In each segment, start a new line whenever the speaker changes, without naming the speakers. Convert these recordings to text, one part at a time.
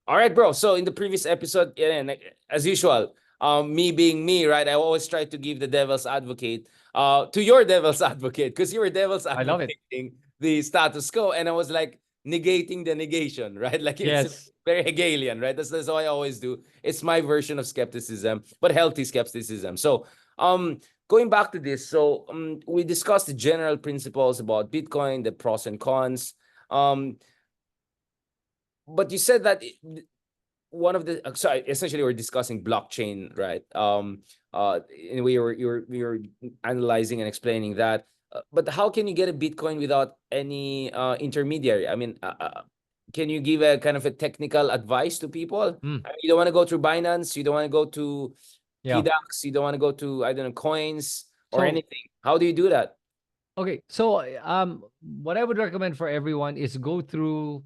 All right, bro. So in the previous episode, yeah, as usual, me being me, right? I always try to give the devil's advocate, to your devil's advocate, because you were devil's
I love it.
advocating the status quo, and I was like negating the negation, right? Like it's
Yes.
very Hegelian, right? That's what I always do. It's my version of skepticism, but healthy skepticism. So, going back to this, so we discussed the general principles about Bitcoin, the pros and cons. Um, but you said that one of the so essentially we're discussing blockchain, right? And we were analyzing and explaining that. But how can you get a Bitcoin without any intermediary? I mean, can you give a kind of a technical advice to people?
Mm,
I mean, you don't want to go through Binance, you don't want to go to
yeah.
PDAX, you don't want to go to, I don't know, coins or
So,
anything. How do you do that?
okay. So, what I would recommend for everyone is go through,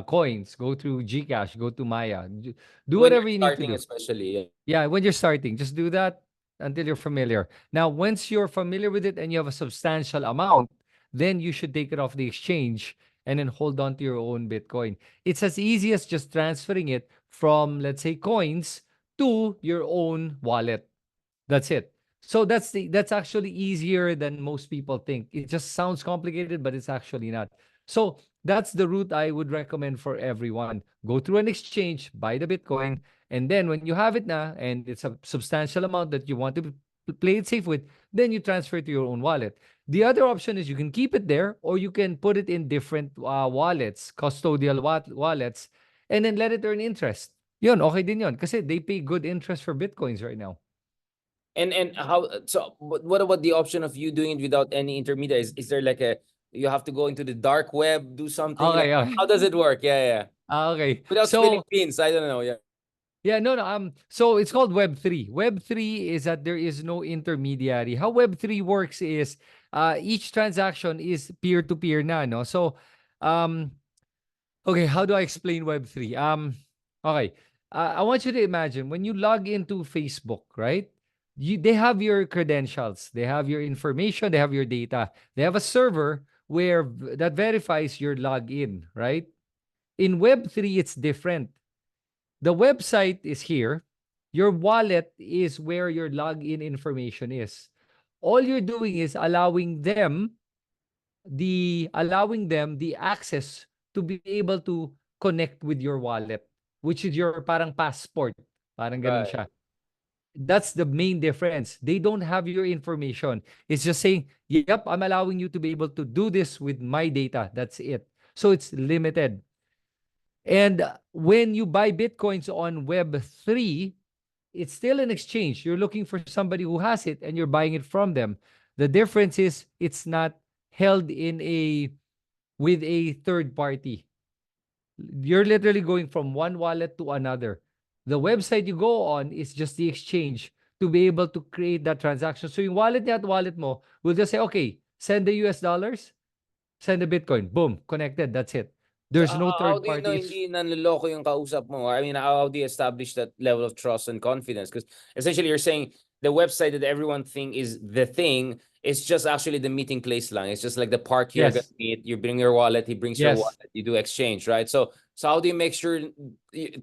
coins, go through Gcash, go to Maya, do
When you're
whatever you need to
starting,
do.
especially. Yeah.
Yeah, when you're starting, just do that until you're familiar. Now, once you're familiar with it and you have a substantial amount, then you should take it off the exchange and then hold on to your own Bitcoin. It's as easy as just transferring it from, let's say, coins to your own wallet. That's it. So that's actually easier than most people think. It just sounds complicated, but it's actually not. So that's the route I would recommend for everyone. Go through an exchange, buy the Bitcoin, and then when you have it now and it's a substantial amount that you want to play it safe with, then you transfer it to your own wallet. The other option is you can keep it there or you can put it in different wallets, custodial wallets, and then let it earn interest. Yun, okay din yun. Kasi they pay good interest for Bitcoins right now.
And how so what about the option of you doing it without any intermediaries? Is there like a you have to go into the dark web, do something like
Okay, okay.
how does it work? Yeah, yeah.
Okay.
Without spilling
So,
beans, I don't know. Yeah.
yeah, no, no. So it's called Web3. Web3 is that there is no intermediary. How Web3 works is each transaction is peer-to-peer na, no? So, um, okay, how do I explain Web3? Okay. I want you to imagine when you log into Facebook, right? They have your credentials, they have your information, they have your data. They have a server where that verifies your login, right? In Web3, it's different. The website is here. Your wallet is where your login information is. All you're doing is allowing them the access to be able to connect with your wallet, which is your parang passport. Parang ganun
Right.
siya. That's the main difference. They don't have your information. It's just saying, yep, I'm allowing you to be able to do this with my data. That's it. So it's limited. And when you buy Bitcoins on Web3, it's still an exchange. You're looking for somebody who has it and you're buying it from them. The difference is it's not held in a with a third party. You're literally going from one wallet to another. The website you go on is just the exchange to be able to create that transaction. So yung wallet niya at wallet mo will just say, okay, send the US dollars, send the Bitcoin. Boom, connected. That's it.
So
There's no
how
third
do you know
parties.
hindi nanloloko yung kausap mo? I mean, how do you establish that level of trust and confidence? Because essentially you're saying the website that everyone think is the thing is just actually the meeting place lang. It's just like the park you're gonna
Yes.
meet. You bring your wallet, he brings your
Yes.
wallet, you do exchange, right? So how do you make sure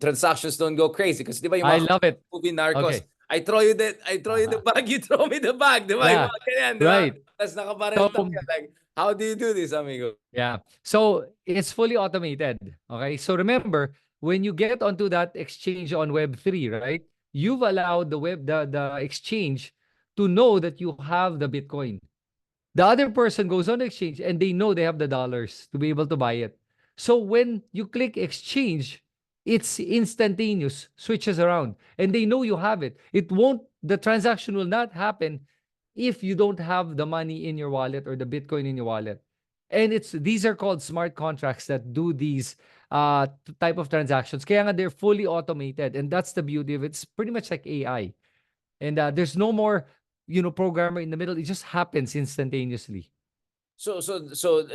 transactions don't go crazy? Because di ba yung
I
mga
love it.
movie narcos,
Okay.
I throw you the bag, you throw me the bag, di ba? Yung
Yeah.
mga ganyan, di ba?
Right.
Tapos nakabarel
So
tayo. Like, how do you do this, amigo?
yeah. So it's fully automated. Okay. So remember, when you get onto that exchange on Web3, right? You've allowed the exchange to know that you have the Bitcoin. The other person goes on the exchange and they know they have the dollars to be able to buy it. So when you click exchange, it's instantaneous, switches around, and they know you have it. The transaction will not happen if you don't have the money in your wallet or the Bitcoin in your wallet. And these are called smart contracts that do these type of transactions. Kaya nga they're fully automated, and that's the beauty of it. It's pretty much like AI. And there's no more, programmer in the middle. It just happens instantaneously.
So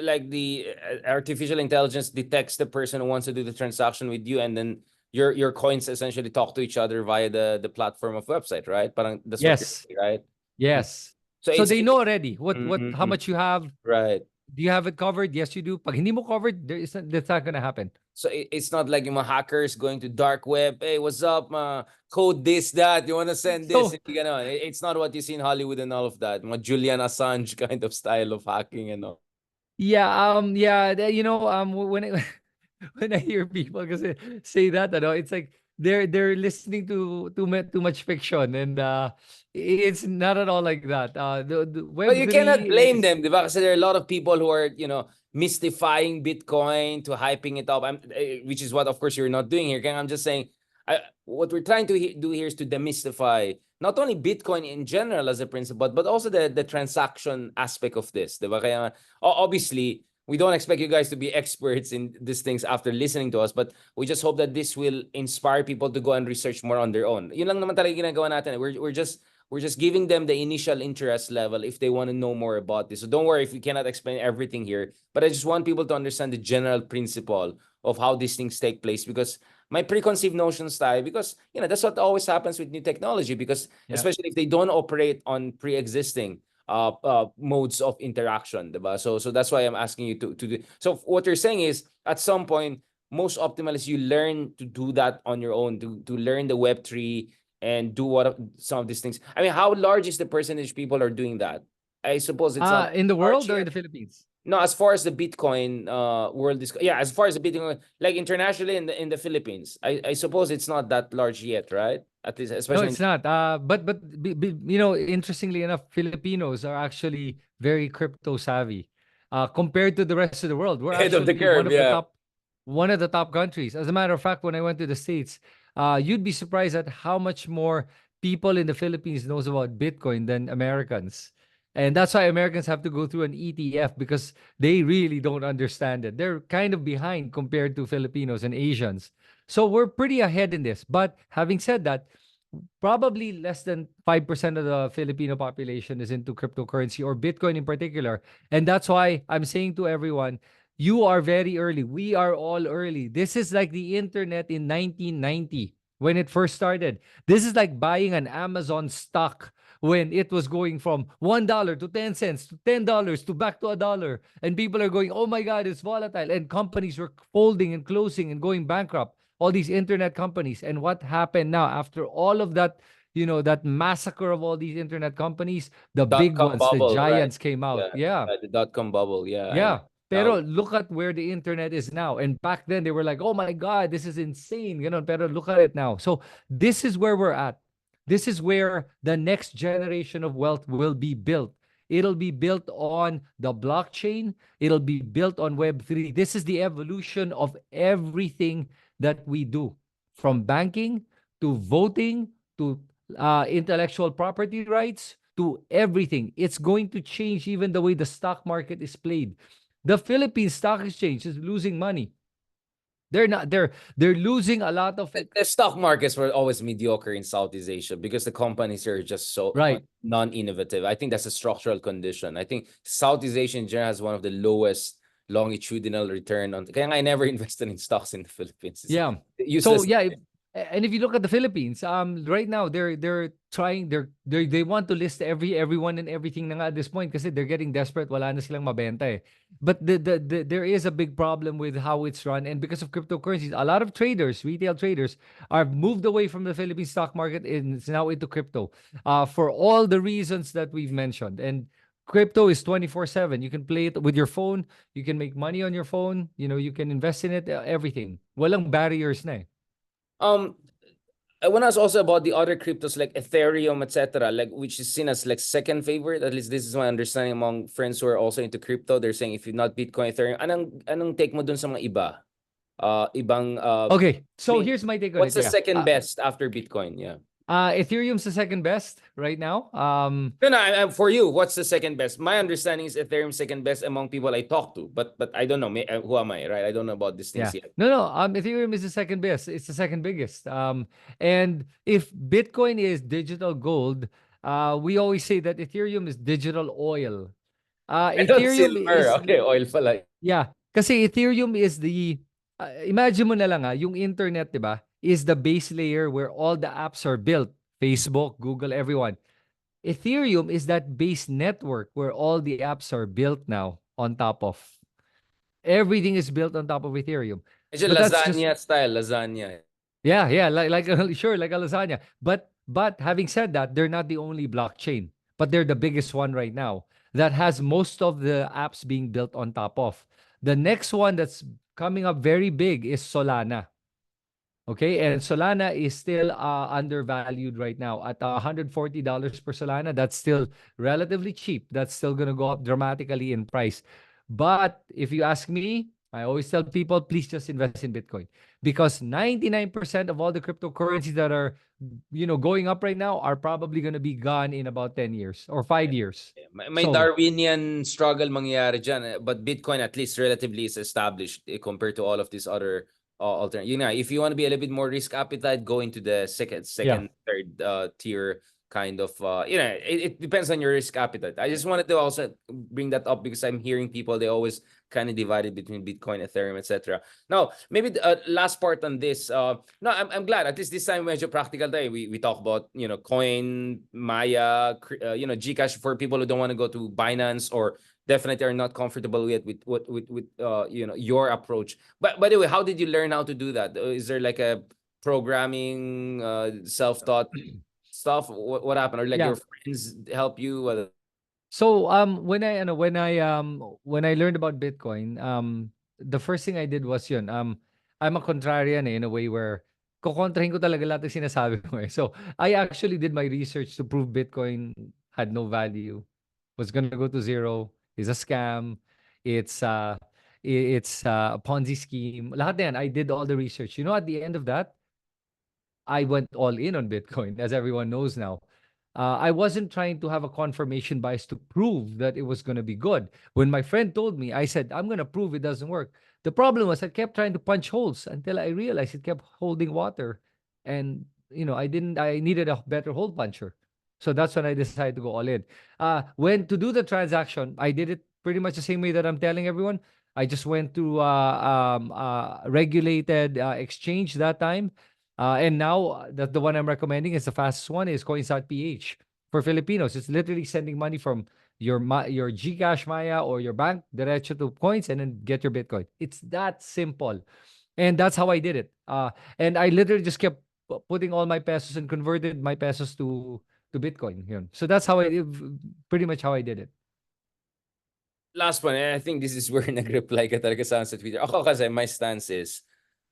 like the artificial intelligence detects the person who wants to do the transaction with you, and then your coins essentially talk to each other via the platform of website, right? Parang that's what you're
Yes.
saying, right? Mm.
Yes.
So
So
it's
they know already how
mm,
much you have.
right.
Do you have it covered? Yes, you do. Pag hindi mo covered, that's not gonna happen.
So it's not like yung mga hackers going to dark web. Hey, what's up? Code this, that. You want to send this?
So
Hindi ganon. It's not what you see in Hollywood and all of that. Mga Julian Assange kind of style of hacking and all.
yeah, when I when I hear people kasi say that, it's like they're listening to too much fiction, and it's not at all like that. The
But
Web
you cannot
three, like
blame them, di ba? Kasi there are a lot of people who are, mystifying Bitcoin to hyping it up. Which is what, of course, you're not doing here. Kaya I'm just saying, what we're trying to do here is to demystify not only Bitcoin in general as a principle, but also the transaction aspect of this, di ba? Kaya obviously, we don't expect you guys to be experts in these things after listening to us, but we just hope that this will inspire people to go and research more on their own. Yun lang naman talaga ginagawa natin. We're just giving them the initial interest level if they want to know more about this. So don't worry if we cannot explain everything here, but I just want people to understand the general principle of how these things take place, because my preconceived notions style, because that's what always happens with new technology, because
yeah.
especially if they don't operate on pre-existing modes of interaction, diba? So that's why I'm asking you to do. So what you're saying is at some point, most optimal is you learn to do that on your own, to learn the Web3 and do some of these things. I mean, how large is the percentage people are doing that? I suppose it's not
In the
large
world or in
yet.
the Philippines?
No, as far as the Bitcoin world is, yeah, as far as the Bitcoin, like internationally in the Philippines, I suppose it's not that large yet, right? At least,
No,
especially
it's not. Interestingly enough, Filipinos are actually very crypto savvy. Compared to the rest of the world, we're
head of the
actually
curve. Yeah.
one of the top countries. As a matter of fact, when I went to the States, you'd be surprised at how much more people in the Philippines knows about Bitcoin than Americans. And that's why Americans have to go through an ETF, because they really don't understand it. They're kind of behind compared to Filipinos and Asians. So we're pretty ahead in this. But having said that, probably less than 5% of the Filipino population is into cryptocurrency or Bitcoin in particular. And that's why I'm saying to everyone, you are very early. We are all early. This is like the internet in 1990 when it first started. This is like buying an Amazon stock when it was going from $1 to 10 cents to $10 to back to $1. And people are going, oh my God, it's volatile. And companies were folding and closing and going bankrupt, all these internet companies. And what happened now after all of that, that massacre of all these internet companies, the
Dot
big
com
ones, the
bubble, right?
giants came out.
Yeah,
Yeah.
the dot com bubble. Yeah, and
Yeah.
now
Pero look at where the internet is now. And back then they were like, oh my God, this is insane. Pero look at it now. So this is where we're at. This is where the next generation of wealth will be built. It'll be built on the blockchain. It'll be built on Web3. This is the evolution of everything that we do, from banking to voting to intellectual property rights to everything. It's going to change even the way the stock market is played. The Philippine Stock Exchange is losing money. They're not. They're losing a lot of it.
the stock markets were always mediocre in Southeast Asia because the companies are just so
Right.
non-innovative. I think that's a structural condition. I think Southeast Asia in general has one of the lowest longitudinal return on. Kaya nga I never invested in stocks in the Philippines. It's
Yeah. So
useless.
yeah, and if you look at the Philippines, right now they're trying they want to list everyone and everything na nga at this point kasi they're getting desperate, wala na silang mabenta eh. But there is a big problem with how it's run, and because of cryptocurrencies, a lot of traders, retail traders, are moved away from the Philippine stock market and it's now into crypto, for all the reasons that we've mentioned. And crypto is 24/7. You can play it with your phone. You can make money on your phone. You can invest in it. Everything. Walang barriers na eh.
Um, I want to ask also about the other cryptos like Ethereum, etc., like which is seen as like second favorite. At least this is my understanding among friends who are also into crypto. They're saying if you're not Bitcoin, Ethereum, anong take mo dun sa mga iba? Ibang
Okay,
I
so
mean,
here's my take on
what's
it.
the
Yeah.
second best after Bitcoin? Yeah.
Ethereum's the second best right now.
No, no. For you, what's the second best? My understanding is Ethereum second best among people I talk to, but I don't know. Who am I, right? I don't know about these things
Yeah.
yet.
No, no. Ethereum is the second best. It's the second biggest. And if Bitcoin is digital gold, we always say that Ethereum is digital oil.
I thought
Ethereum
silver.
is
Okay, oil pala.
Yeah, kasi Ethereum is imagine mo na lang yung internet, 'di ba? Is the base layer where all the apps are built. Facebook, Google, everyone. Ethereum is that base network where all the apps are built now. on top of. Everything is built on top of Ethereum.
Medyo
But that's just
lasagna style, lasagna.
yeah, yeah, sure, like a lasagna. But having said that, they're not the only blockchain, but they're the biggest one right now that has most of the apps being built on top of. The next one that's coming up very big is Solana. Okay, and Solana is still undervalued right now at $140 per Solana. That's still relatively cheap. That's still going to go up dramatically in price. But if you ask me, I always tell people, please just invest in Bitcoin because 99% of all the cryptocurrencies that are, going up right now are probably going to be gone in about 10 years or 5 years.
May
So,
Darwinian struggle mangyayari dyan. But Bitcoin at least relatively is established compared to all of these other alternate. If you want to be a little bit more risk appetite, go into the
yeah.
third tier kind of. It depends on your risk appetite. I just wanted to also bring that up because I'm hearing people, they always kind of divided between Bitcoin, Ethereum, etc. Now, maybe the last part on this. No, I'm glad at least this time medyo practical tayo. We talk about Coin, Maya, Gcash for people who don't want to go to Binance or definitely are not comfortable yet with your approach. But by the way, how did you learn how to do that? Is there like a programming self-taught stuff? What happened? Or like
Yeah.
your friends help you?
So when I learned about Bitcoin, the first thing I did was yun. I'm a contrarian in a way where kokontrahin ko talaga lahat ng sinasabi mo eh. So I actually did my research to prove Bitcoin had no value, was gonna go to zero, is a scam, it's a Ponzi scheme. Lahat na yan, I did all the research. At the end of that, I went all in on Bitcoin, as everyone knows now. I wasn't trying to have a confirmation bias to prove that it was going to be good. When my friend told me, I said, I'm going to prove it doesn't work. The problem was I kept trying to punch holes until I realized it kept holding water. And, I needed a better hole puncher. So that's when I decided to go all in. When to do the transaction, I did it pretty much the same way that I'm telling everyone. I just went to regulated exchange that time. And now the one I'm recommending is the fastest one is coins.ph for Filipinos. It's literally sending money from your Gcash Maya or your bank derecho to coins and then get your Bitcoin. It's that simple. And that's how I did it. And I literally just kept putting all my pesos and converted my pesos to Bitcoin. So that's pretty much how I did it.
Last one, and I think this is where nag-reply ka talaga sa Twitter. Ako kasi my stance is,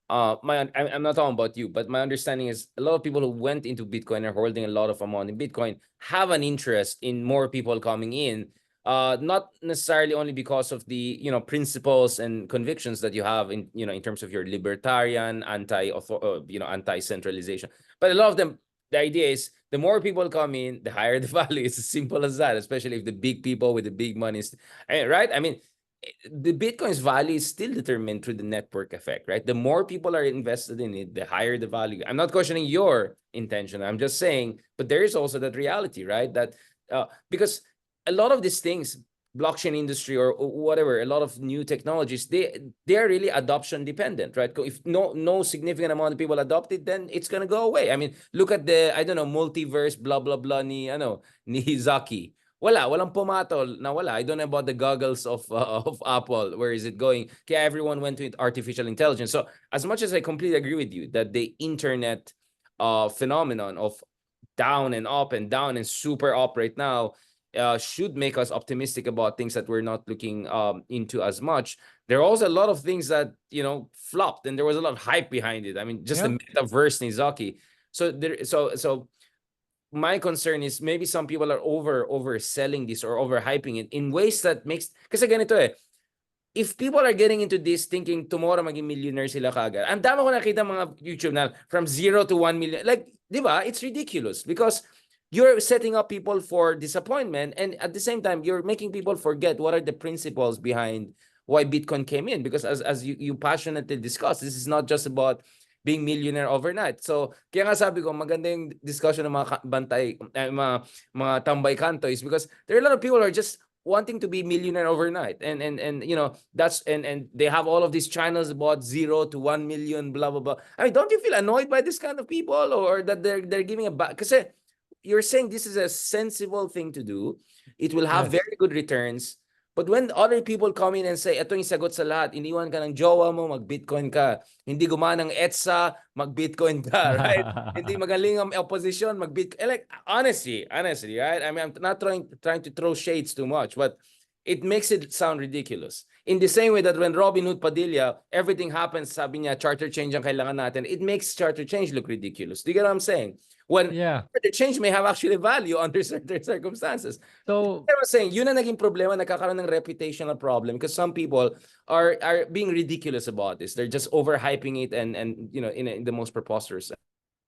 I'm not talking about you, but my understanding is a lot of people who went into Bitcoin are holding a lot of amount in Bitcoin have an interest in more people coming in. Not necessarily only because of the principles and convictions that you have in terms of your libertarian anti-centralization, but a lot of them, the idea is the more people come in, the higher the value. It's as simple as that, especially if the big people with the big money right? I mean, the Bitcoin's value is still determined through the network effect, right? The more people are invested in it, the higher the value. I'm not questioning your intention. I'm just saying, but there is also that reality, right? That because a lot of these things, blockchain industry or whatever, a lot of new technologies, they are really adoption dependent, right? If no significant amount of people adopt it, then it's gonna go away. I mean, look at the multiverse, blah blah blah ni Zaki. Walang pumatol na wala. I don't know about the goggles of Apple. Where is it going? Kaya everyone went to artificial intelligence. So as much as I completely agree with you that the internet phenomenon of down and up and down and super up right now should make us optimistic about things that we're not looking into as much. There are also a lot of things that flopped, and there was a lot of hype behind it. I mean, just the metaverse Nizaki. So my concern is maybe some people are overselling this or overhyping it in ways that makes, kasi ganito if people are getting into this thinking tomorrow maging millionaire sila kagad. Ang dami ko nakita mga YouTube na from 0 to 1 million. Like, di ba? It's ridiculous because you're setting up people for disappointment, and at the same time you're making people forget what are the principles behind why Bitcoin came in, because as you passionately discuss, this is not just about being millionaire overnight. So kaya nga sabi ko maganda yung discussion ng mga bantay mga tambay kanto is because there are a lot of people who are just wanting to be millionaire overnight, and that's and they have all of these channels about 0 to 1 million blah blah blah. I mean, don't you feel annoyed by this kind of people, or that they're giving a back? Kasi you're saying this is a sensible thing to do, it will have
Yes.
very good returns, But when other people come in and say, ito yung sagot sa lahat, iniwan ka ng jowa mo, mag-Bitcoin ka. Hindi gumana ng ETSA, mag-Bitcoin ka, right? Hindi magaling ang opposition, mag-Bitcoin. Like, honestly, right? I mean, I'm not trying to throw shades too much, but it makes it sound ridiculous. In the same way that when Robin Hood Padilla, everything happens, sabi niya, charter change ang kailangan natin, it makes charter change look ridiculous. Do you get what I'm saying? When
Yeah.
the change may have actually value under certain circumstances.
So,
I was saying, yun ang naging problema, nagkakaroon ng reputational problem because some people are being ridiculous about this. They're just overhyping it and you know, in the most preposterous sense.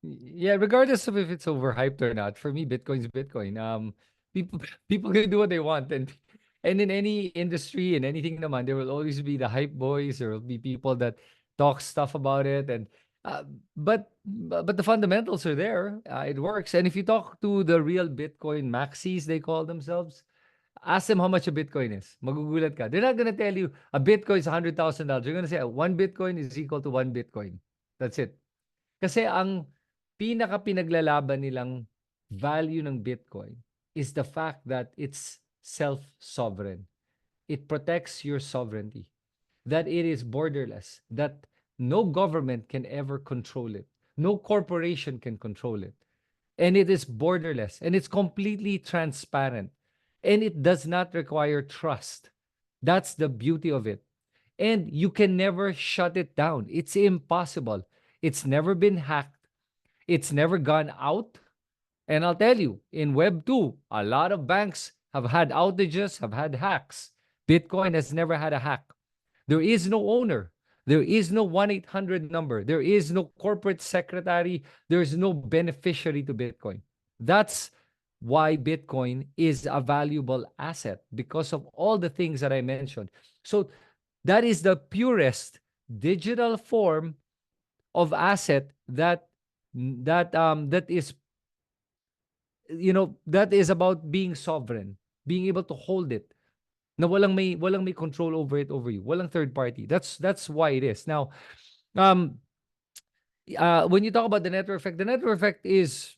yeah, regardless of if it's overhyped or not, for me, Bitcoin's Bitcoin. People people can do what they want, and in any industry and anything naman, there will always be the hype boys. There will be people that talk stuff about it, and but the fundamentals are there. It works, and if you talk to the real Bitcoin maxis, they call themselves. Ask them how much a Bitcoin is. Magugulat ka. They're not gonna tell you a Bitcoin is $100,000. They're gonna say one Bitcoin is equal to one Bitcoin. That's it. Kasi ang pinaka-pinaglalaban nilang value ng Bitcoin is the fact that it's self-sovereign. It protects your sovereignty. That it is borderless. That no government can ever control it. No corporation can control it. And it is borderless. And it's completely transparent. And it does not require trust. That's the beauty of it. And you can never shut it down. It's impossible. It's never been hacked. It's never gone out. And I'll tell you, in Web 2, a lot of banks have had outages, have had hacks. Bitcoin has never had a hack. There is no owner. There is no 1-800 number. There is no corporate secretary. There is no beneficiary to Bitcoin. That's why Bitcoin is a valuable asset because of all the things that I mentioned. So that is the purest digital form of asset that is, that is about being sovereign, being able to hold it. Na walang may control over you. Walang third party. That's why it is. Now, um when you talk about the network effect is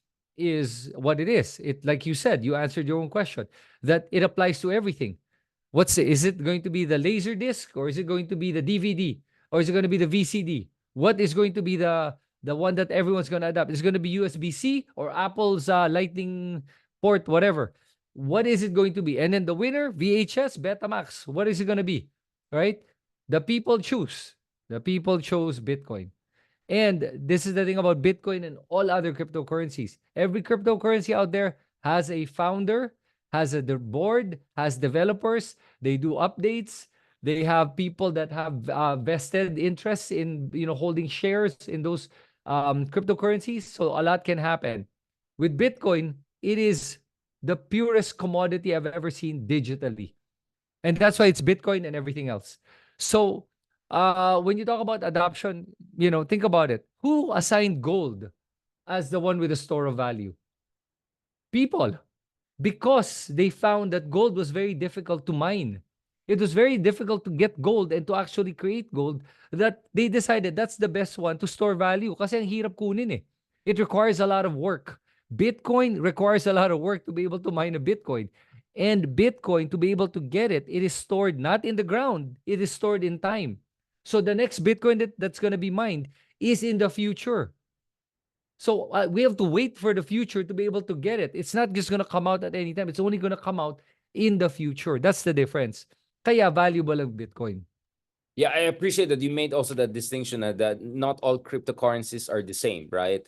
what it is. It, like you said, you answered your own question, that it applies to everything. Is it going to be the laser disc, or is it going to be the DVD, or is it going to be the VCD? What is going to be the one that everyone's going to adopt? Is it going to be USB-C or Apple's Lightning port, whatever? What is it going to be? And then the winner, VHS, Betamax. What is it going to be? Right? The people choose. The people chose Bitcoin. And this is the thing about Bitcoin and all other cryptocurrencies. Every cryptocurrency out there has a founder, has a board, has developers. They do updates. They have people that have vested interests in holding shares in those cryptocurrencies. So a lot can happen. With Bitcoin, it is the purest commodity I've ever seen digitally, and that's why it's Bitcoin and everything else. So when you talk about adoption, think about it. Who assigned gold as the one with the store of value? People, because they found that gold was very difficult to mine. It was very difficult to get gold and to actually create gold, that they decided that's the best one to store value kasi ang hirap kunin eh. It requires a lot of work. Bitcoin requires a lot of work to be able to mine a Bitcoin. And Bitcoin, to be able to get it, it is stored not in the ground, it is stored in time. So the next Bitcoin that's going to be mined is in the future. So we have to wait for the future to be able to get it. It's not just going to come out at any time. It's only going to come out in the future. That's the difference. Kaya valuable ang Bitcoin.
Yeah, I appreciate that you made also that distinction that not all cryptocurrencies are the same, right?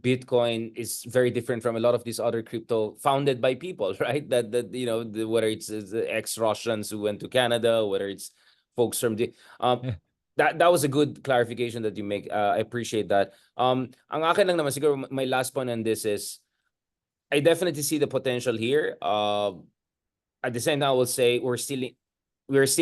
Bitcoin is very different from a lot of these other crypto founded by people, right? That whether it's the ex-Russians who went to Canada, whether it's folks from the
Yeah.
that was a good clarification that you make. I appreciate that. Ang akin lang naman siguro my last point on this is I definitely see the potential here. At the same time, I will say we're still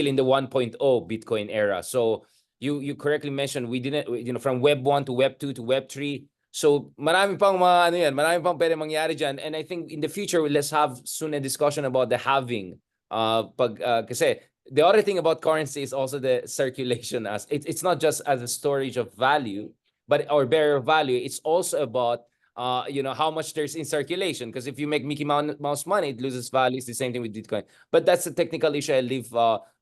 in the 1.0 Bitcoin era. So you correctly mentioned we didn't, from Web 1 to Web 2 to Web 3. So marami pang marami pang pwede mangyari dyan. And I think in the future, let's have soon a discussion about the halving. Kasi the other thing about currency is also the circulation. As it's not just as a storage of value, but or bearer of value. It's also about how much there's in circulation. Because if you make Mickey Mouse money, it loses value. It's the same thing with Bitcoin. But that's a technical issue. I leave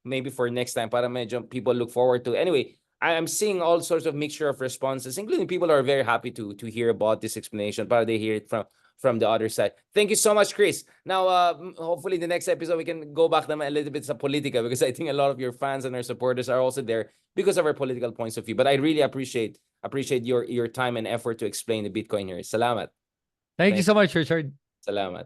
maybe for next time para medyo people look forward to. Anyway, I'm seeing all sorts of mixture of responses, including people who are very happy to hear about this explanation, para they hear it from the other side. Thank you so much, Chris. Now, hopefully the next episode we can go back naman a little bit sa politica, because I think a lot of your fans and our supporters are also there because of our political points of view. But I really appreciate your time and effort to explain the Bitcoin here. Salamat.
Thank you
Thank
so much, Richard.
Salamat.